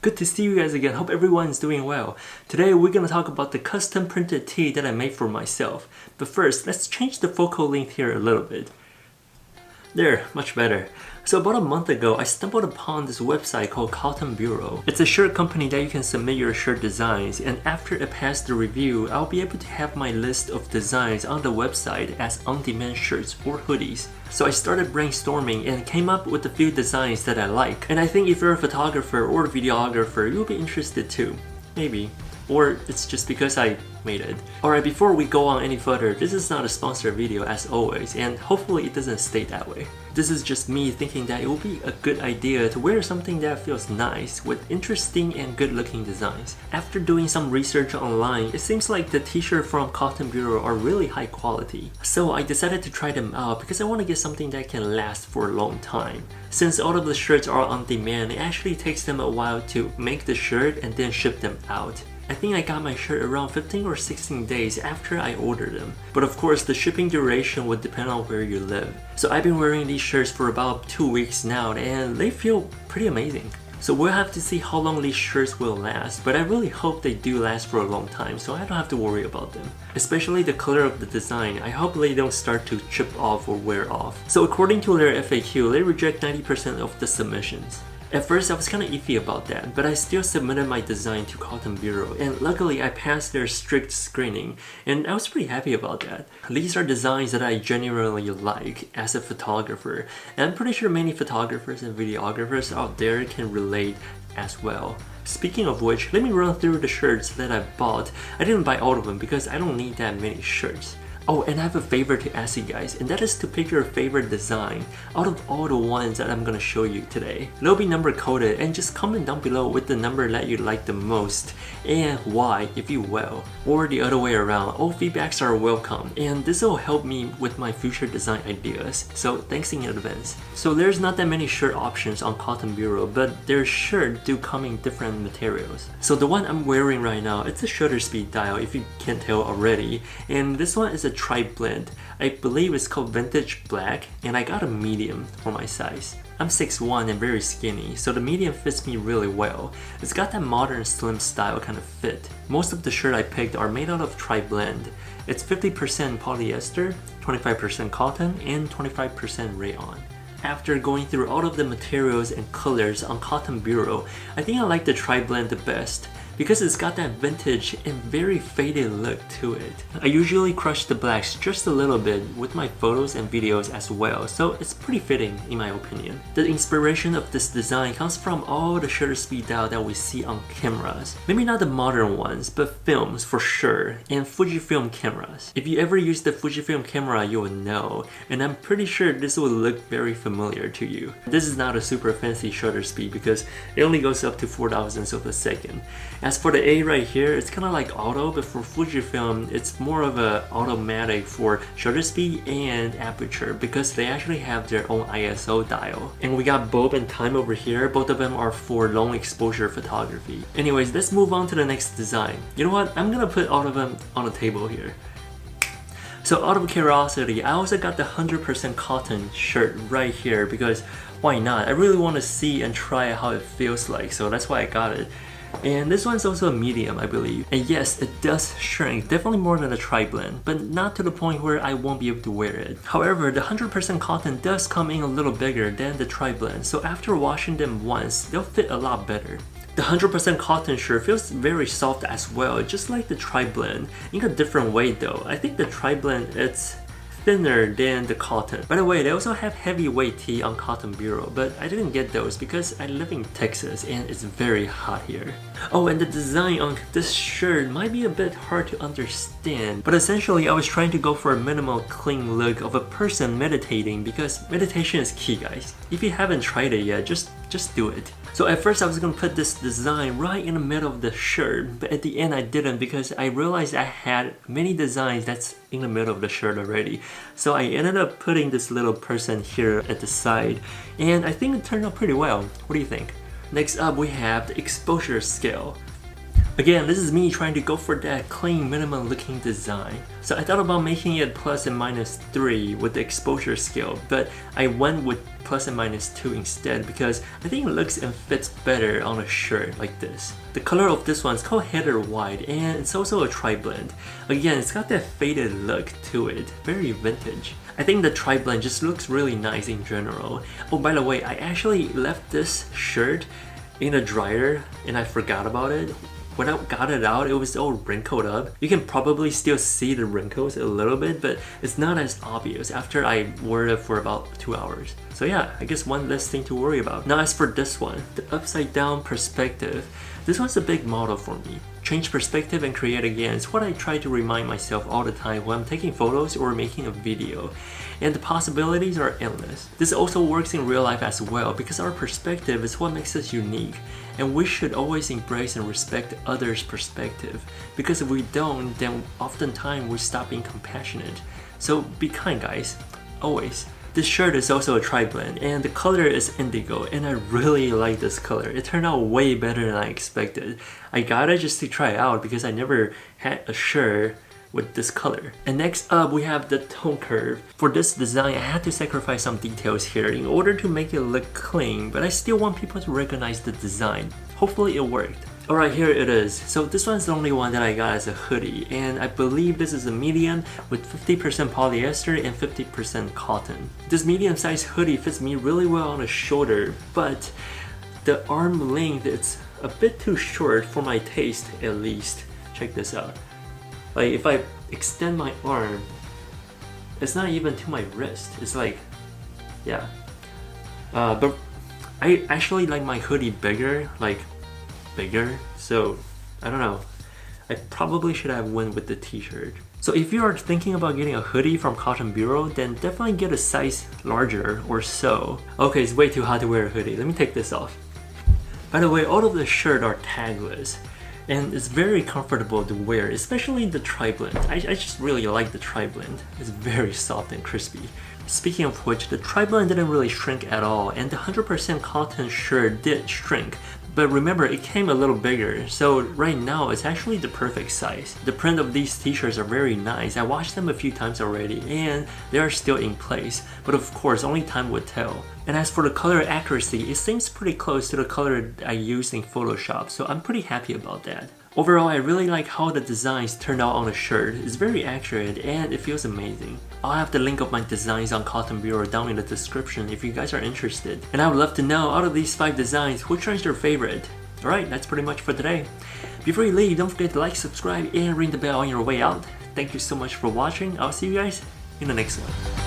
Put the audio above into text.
Good to see you guys again. Hope everyone's doing well. Today we're gonna talk about the custom printed tee that I made for myself. But first, let's change the focal length here a little bit. There, much better. So about a month ago, I stumbled upon this website called Cotton Bureau. It's a shirt company that you can submit your shirt designs, and after it passed the review, I'll be able to have my list of designs on the website as on-demand shirts or hoodies. So I started brainstorming and came up with a few designs that I like. And I think if you're a photographer or a videographer, you'll be interested too. Maybe. Or it's just because I made it. Alright, before we go on any further, this is not a sponsored video as always, and hopefully it doesn't stay that way. This is just me thinking that it would be a good idea to wear something that feels nice with interesting and good looking designs. After doing some research online, it seems like the t-shirt from Cotton Bureau are really high quality. So I decided to try them out because I want to get something that can last for a long time. Since all of the shirts are on demand, it actually takes them a while to make the shirt and then ship them out. I think I got my shirt around 15 or 16 days after I ordered them. But of course, the shipping duration would depend on where you live. So I've been wearing these shirts for about 2 weeks now and they feel pretty amazing. So we'll have to see how long these shirts will last, but I really hope they do last for a long time so I don't have to worry about them. Especially the color of the design, I hope they don't start to chip off or wear off. So according to their FAQ, they reject 90% of the submissions. At first I was kinda iffy about that, but I still submitted my design to Cotton Bureau and luckily I passed their strict screening and I was pretty happy about that. These are designs that I genuinely like as a photographer, and I'm pretty sure many photographers and videographers out there can relate as well. Speaking of which, let me run through the shirts that I bought. I didn't buy all of them because I don't need that many shirts. Oh, and I have a favor to ask you guys, and that is to pick your favorite design out of all the ones that I'm gonna show you today. They'll be number coded, and just comment down below with the number that you like the most and why, if you will. Or the other way around, all feedbacks are welcome, and this will help me with my future design ideas, so thanks in advance. So there's not that many shirt options on Cotton Bureau, but their shirts do come in different materials. So the one I'm wearing right now, it's a shutter speed dial if you can't tell already, and this one is a tri-blend. I believe it's called Vintage Black, and I got a medium for my size. I'm 6'1" and very skinny, so the medium fits me really well. It's got that modern slim style kind of fit. Most of the shirt I picked are made out of tri-blend. It's 50% polyester, 25% cotton, and 25% rayon. After going through all of the materials and colors on Cotton Bureau, I think I like the tri-blend the best because it's got that vintage and very faded look to it. I usually crush the blacks just a little bit with my photos and videos as well, so it's pretty fitting in my opinion. The inspiration of this design comes from all the shutter speed dial that we see on cameras. Maybe not the modern ones, but films for sure, and Fujifilm cameras. If you ever use the Fujifilm camera, you will know, and I'm pretty sure this will look very familiar to you. This is not a super fancy shutter speed because it only goes up to 4,000ths of a second. As for the A right here, it's kind of like auto, but for Fujifilm, it's more of a automatic for shutter speed and aperture because they actually have their own ISO dial. And we got bulb and time over here. Both of them are for long exposure photography. Anyways, let's move on to the next design. You know what? I'm gonna put all of them on the table here. So out of curiosity, I also got the 100% cotton shirt right here because why not? I really want to see and try how it feels like, so that's why I got it. And this one's also a medium, I believe. And yes, it does shrink, definitely more than a tri-blend, but not to the point where I won't be able to wear it. However, the 100% cotton does come in a little bigger than the tri-blend, so after washing them once, they'll fit a lot better. The 100% cotton shirt feels very soft as well, just like the tri-blend, in a different way though. I think the tri-blend, it's thinner than the cotton. By the way, they also have heavyweight tee on Cotton Bureau, but I didn't get those because I live in Texas and it's very hot here. Oh, and the design on this shirt might be a bit hard to understand, but essentially I was trying to go for a minimal clean look of a person meditating because meditation is key, guys. If you haven't tried it yet, just do it. So at first I was gonna put this design right in the middle of the shirt, but at the end I didn't because I realized I had many designs that's in the middle of the shirt already. So I ended up putting this little person here at the side, and I think it turned out pretty well. What do you think? Next up we have the exposure scale. Again, this is me trying to go for that clean, minimum looking design. So I thought about making it plus and minus 3 with the exposure scale, but I went with plus and minus 2 instead because I think it looks and fits better on a shirt like this. The color of this one is called Heather White, and it's also a tri-blend. Again, it's got that faded look to it, very vintage. I think the tri-blend just looks really nice in general. Oh, by the way, I actually left this shirt in a dryer and I forgot about it. When I got it out, it was all wrinkled up. You can probably still see the wrinkles a little bit, but it's not as obvious after I wore it for about 2 hours. So yeah, I guess one less thing to worry about. Now as for this one, the upside down perspective, this one's a big model for me. Change perspective and create again is what I try to remind myself all the time when I'm taking photos or making a video. And the possibilities are endless. This also works in real life as well because our perspective is what makes us unique. And we should always embrace and respect others' perspective. Because if we don't, then oftentimes we stop being compassionate. So be kind, guys. Always. This shirt is also a tri-blend and the color is indigo and I really like this color. It turned out way better than I expected. I got it just to try it out because I never had a shirt with this color. And next up we have the tone curve. For this design I had to sacrifice some details here in order to make it look clean, but I still want people to recognize the design. Hopefully it worked. Alright, here it is. So this one's the only one that I got as a hoodie, and I believe this is a medium with 50% polyester and 50% cotton. This medium-sized hoodie fits me really well on the shoulder, but the arm length is a bit too short for my taste at least. Check this out. Like if I extend my arm, it's not even to my wrist. It's like, yeah. But I actually like my hoodie bigger, so I don't know. I probably should have went with the t-shirt. So if you are thinking about getting a hoodie from Cotton Bureau, then definitely get a size larger or so. Okay, it's way too hot to wear a hoodie. Let me take this off. By the way, all of the shirts are tagless and it's very comfortable to wear, especially the tri-blend. I just really like the tri-blend. It's very soft and crispy. Speaking of which, the tri-blend didn't really shrink at all and the 100% cotton shirt did shrink. But remember, it came a little bigger, so right now it's actually the perfect size. The print of these t-shirts are very nice. I washed them a few times already and they are still in place, but of course only time would tell. And as for the color accuracy, it seems pretty close to the color I used in Photoshop, so I'm pretty happy about that. Overall, I really like how the designs turned out on the shirt. It's very accurate and it feels amazing. I'll have the link of my designs on Cotton Bureau down in the description if you guys are interested. And I would love to know, out of these 5 designs, which one is your favorite? Alright, that's pretty much for today. Before you leave, don't forget to like, subscribe, and ring the bell on your way out. Thank you so much for watching. I'll see you guys in the next one.